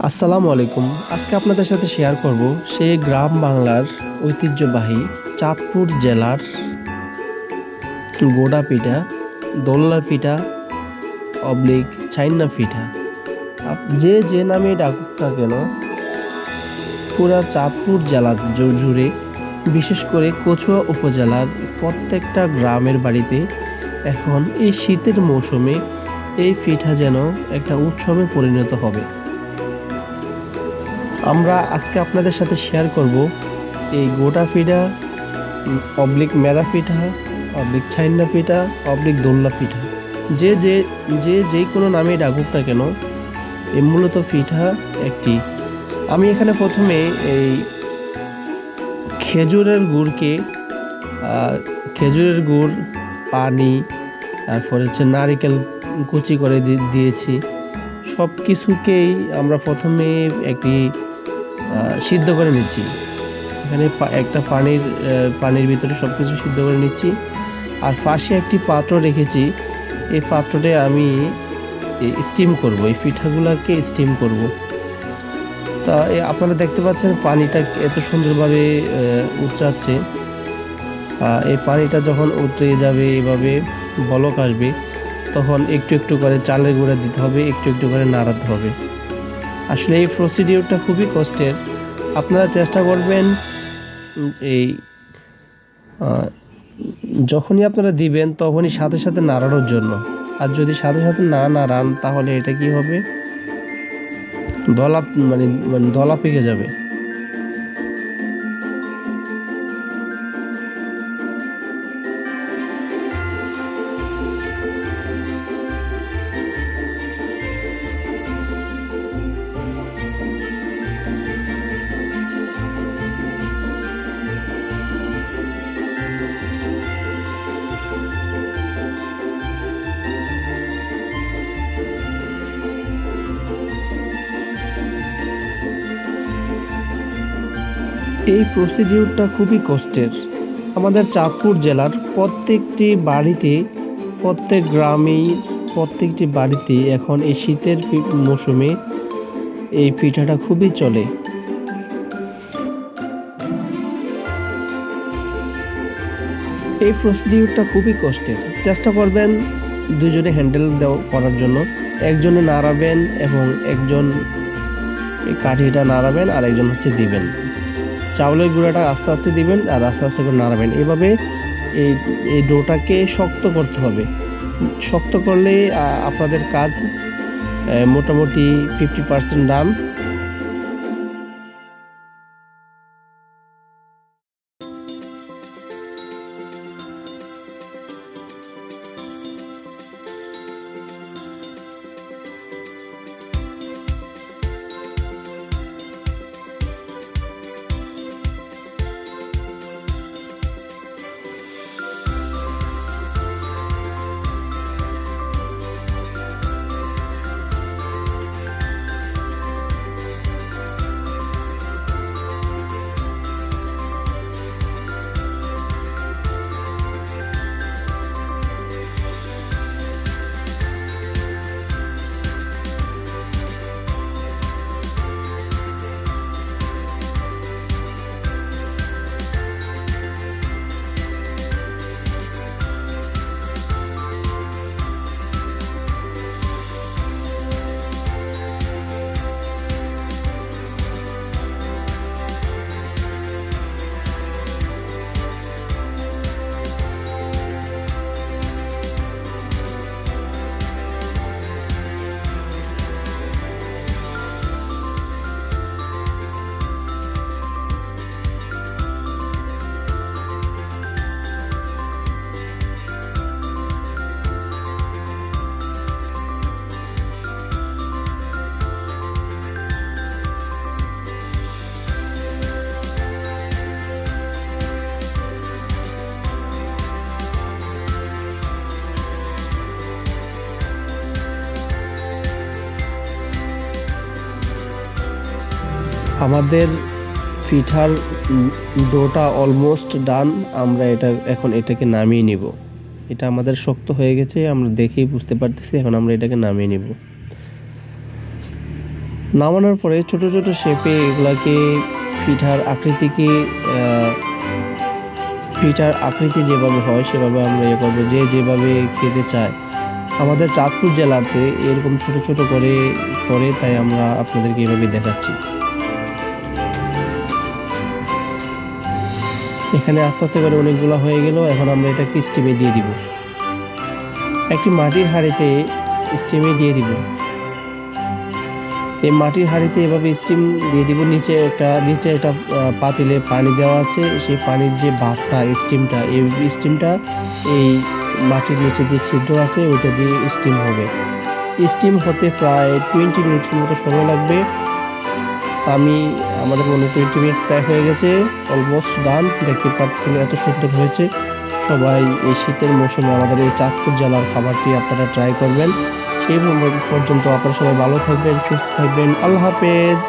আসসালামু আলাইকুম। আজকে আপনাদের সাথে শেয়ার করব সেই গ্রাম বাংলার ঐতিহ্যবাহী চাঁদপুর জেলার গোড়া পিঠা, দোলনা পিঠা, অবলিক চাইনা পিঠা। যে নামে ডাকুক না কেন, পুরা চাঁদপুর জেলা জুড়ে, বিশেষ করে কচুয়া উপজেলার প্রত্যেকটা গ্রামের বাড়িতে এখন এই শীতের মৌসুমে এই পিঠা যেন একটা উৎসবে পরিণত হবে। আমরা আজকে আপনাদের সাথে শেয়ার করব এই গোটা পিঠা, অবলিক মেরা পিঠা, অবলিক ছাইন্না পিঠা, অবলিক দোলনা পিঠা। যে যে যে যেই কোনো নামে ডাকুক না কেন, এই মূলত পিঠা একটি। আমি এখানে প্রথমে এই খেজুরের গুড়কে খেজুরের গুড়, পানি, তারপর হচ্ছে নারিকেল কুচি করে দিয়েছি। সব কিছুকেই আমরা প্রথমে একটি সিদ্ধ করে নিচ্ছি। এখানে একটা পানির ভিতরে সব কিছু সিদ্ধ করে নিচ্ছি। আর পাশে একটি পাত্র রেখেছি। এই পাত্রতে আমি স্টিম করব, এই পিঠাগুলোকে স্টিম করব। তা আপনারা দেখতে পাচ্ছেন পানিটা এত সুন্দরভাবে উতরাচ্ছে। এই পানিটা যখন উতরে যাবে, এভাবে বলক আসবে, তখন একটু একটু করে চালের গুঁড়া দিতে হবে, একটু একটু করে নাড়াতে হবে। আসলে এই প্রসিডিওরটা খুবই কষ্টের। আপনারা চেষ্টা করবেন এই যখনই আপনারা দিবেন তখনই সাথে সাথে নাড়ানোর জন্য। আর যদি সাথে সাথে না নাড়ান তাহলে এটা কি হবে, দলা মানে মানে দলা পেকে যাবে। এই প্রসিডিউরটা খুবই কষ্টের। আমাদের চাঁদপুর জেলার প্রত্যেকটি বাড়িতে, প্রত্যেক গ্রামেই, প্রত্যেকটি বাড়িতে এখন এই শীতের মৌসুমে এই পিঠাটা খুবই চলে। এই প্রসিডিউরটা খুবই কষ্টের। চেষ্টা করবেন দুজনে হ্যান্ডেল করার জন্য। একজনে নাড়াবেন এবং একজন কাঠিটা নাড়াবেন, আর একজন হচ্ছে দিবেন। চাউলের গুঁড়াটা আস্তে আস্তে দিবেন আর আস্তে আস্তে করে নাড়াবেন। এভাবে এই ডোটাকে শক্ত করতে হবে। শক্ত করলে আপনাদের কাজ মোটামুটি 50% ডান। আমাদের পিঠার ডোটা অলমোস্ট ডান। আমরা এখন এটাকে নামিয়ে নিব। এটা আমাদের শক্ত হয়ে গেছে, আমরা দেখেই বুঝতে পারতেছি। এখন আমরা এটাকে নামিয়ে নিব। নামানোর পরে ছোট ছোট শেপে এগুলাকে পিঠার আকৃতি যেভাবে হয় সেভাবে আমরা ইয়ে করবো, যে যেভাবে খেতে চায়। আমাদের চাঁদপুর জেলাতে এরকম ছোট ছোট করে করে তাই আমরা আপনাদেরকে এভাবে দেখাচ্ছি। এখানে আস্তে আস্তে করে অনেকগুলো হয়ে গেল। এখন আমরা এটাকে স্টিমে দিয়ে দিব, একটি মাটির হাঁড়িতে স্টিমে দিয়ে দিব। এই মাটির হাঁড়িতে এভাবে স্টিম দিয়ে দিব। নিচে একটা পাতিলে পানি দেওয়া আছে, সেই পানির যে ভাপটা স্টিমটা এই মাটির নিচে যে ছিদ্র আছে ওইটা দিয়ে স্টিম হবে। স্টিম হতে প্রায় 20 মিনিটের মতো সময় লাগবে। আমাদের মনে 20 মিনিট প্রায় হয়ে গেছে, অলমোস্ট ডান। দেখতে পাচ্ছেন এত সুন্দর হয়েছে। সবাই এই শীতের মৌসুমে আমাদের এই চাঁদপুর জেলার খাবারটি আপনারা ট্রাই করবেন। সেই পর্যন্ত আপনারা সবাই ভালো থাকবেন, সুস্থ থাকবেন। আল্লাহ হাফেজ।